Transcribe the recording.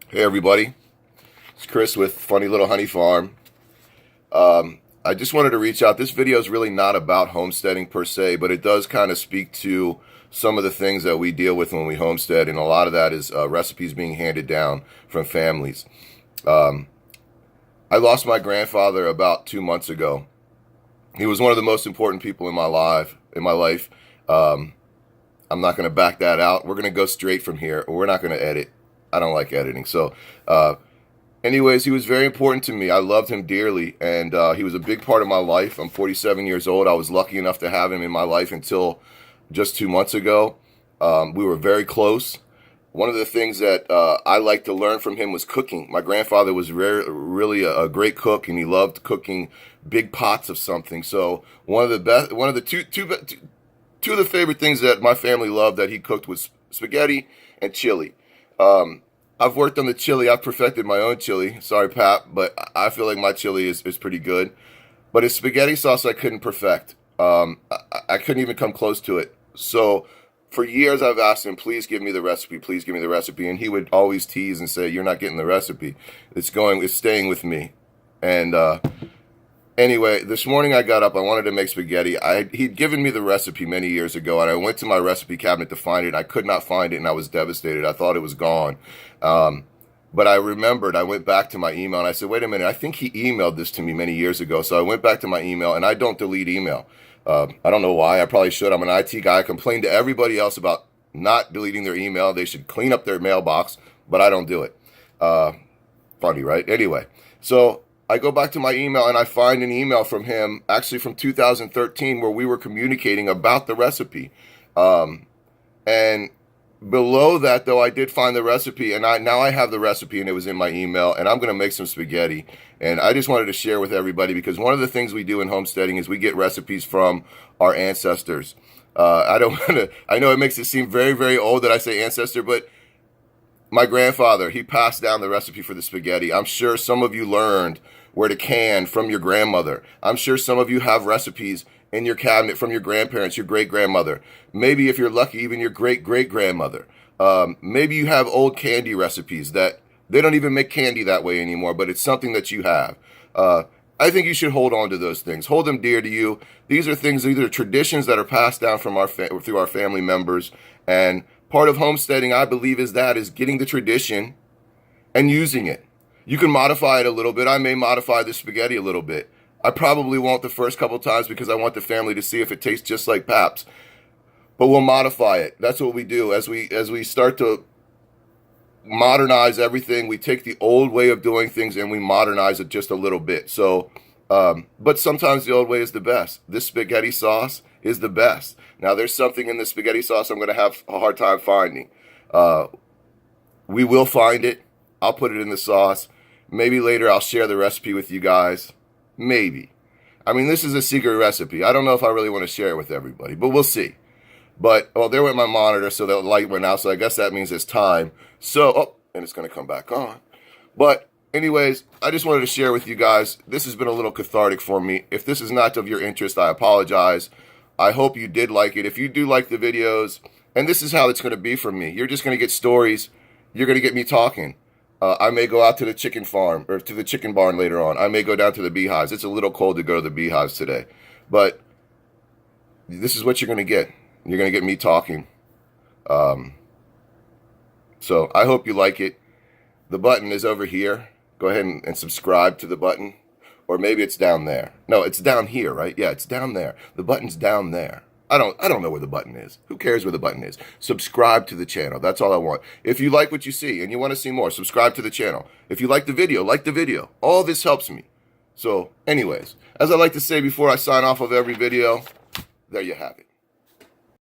Hey everybody, it's Chris with Funny Little Honey Farm. I just wanted to reach out. This video is really not about homesteading per se, but it does kind of speak to some of the things that we deal with when we homestead, and a lot of that is recipes being handed down from families. I lost my grandfather about 2 months ago. He was one of the most important people in my life. I'm not going to back that out. We're going to go straight from here. We're not going to edit. I don't like editing. Anyways, he was very important to me. I loved him dearly, and he was a big part of my life. I'm 47 years old. I was lucky enough to have him in my life until just 2 months ago. We were very close. One of the things that I liked to learn from him was cooking. My grandfather was really a great cook, and he loved cooking big pots of something. So two of the favorite things that my family loved that he cooked was spaghetti and chili. I've worked on the chili. I've perfected my own chili. Sorry, Pap, but I feel like my chili is pretty good. But his spaghetti sauce I couldn't perfect. I couldn't even come close to it. So for years I've asked him, please give me the recipe, please give me the recipe. And he would always tease and say, you're not getting the recipe. It's staying with me. And anyway, this morning I got up. I wanted to make spaghetti. He'd given me the recipe many years ago, and I went to my recipe cabinet to find it. I could not find it, and I was devastated. I thought it was gone. But I remembered. I went back to my email, and I said, wait a minute. I think he emailed this to me many years ago. So I went back to my email, and I don't delete email. I don't know why. I probably should. I'm an IT guy. I complain to everybody else about not deleting their email. They should clean up their mailbox, but I don't do it. Funny, right? Anyway, so I go back to my email and I find an email from him, actually from 2013, where we were communicating about the recipe. And below that, though, I did find the recipe, and now I have the recipe, and it was in my email, and I'm going to make some spaghetti. And I just wanted to share with everybody, because one of the things we do in homesteading is we get recipes from our ancestors. I know it makes it seem very, very old that I say ancestor, but my grandfather, he passed down the recipe for the spaghetti. I'm sure some of you learned where to can from your grandmother. I'm sure some of you have recipes in your cabinet from your grandparents, your great-grandmother. Maybe if you're lucky, even your great-great-grandmother. Maybe you have old candy recipes that they don't even make candy that way anymore, but it's something that you have. I think you should hold on to those things. Hold them dear to you. These are traditions that are passed down from through our family members. And part of homesteading, I believe, is getting the tradition and using it. You can modify it a little bit. I may modify the spaghetti a little bit. I probably won't the first couple times because I want the family to see if it tastes just like Pap's. But we'll modify it. That's what we do. As we start to modernize everything, we take the old way of doing things and we modernize it just a little bit. So, but sometimes the old way is the best. This spaghetti sauce is the best. Now, there's something in the spaghetti sauce I'm going to have a hard time finding. We will find it. I'll put it in the sauce. Maybe later I'll share the recipe with you guys. Maybe. I mean, this is a secret recipe. I don't know if I really want to share it with everybody, but we'll see. But, well, there went my monitor, so the light went out, so I guess that means it's time. So, and it's going to come back on. But anyways, I just wanted to share with you guys. This has been a little cathartic for me. If this is not of your interest, I apologize. I hope you did like it. If you do like the videos, and this is how it's going to be for me. You're just going to get stories. You're going to get me talking. I may go out to the chicken farm or to the chicken barn later on. I may go down to the beehives. It's a little cold to go to the beehives today. But this is what you're going to get. You're going to get me talking. So I hope you like it. The button is over here. Go ahead and subscribe to the button. Or maybe it's down there. No, it's down here, right? Yeah, it's down there. The button's down there. I don't know where the button is. Who cares where the button is? Subscribe to the channel. That's all I want. If you like what you see and you want to see more, subscribe to the channel. If you like the video, like the video. All this helps me. So anyways, as I like to say before I sign off of every video, there you have it.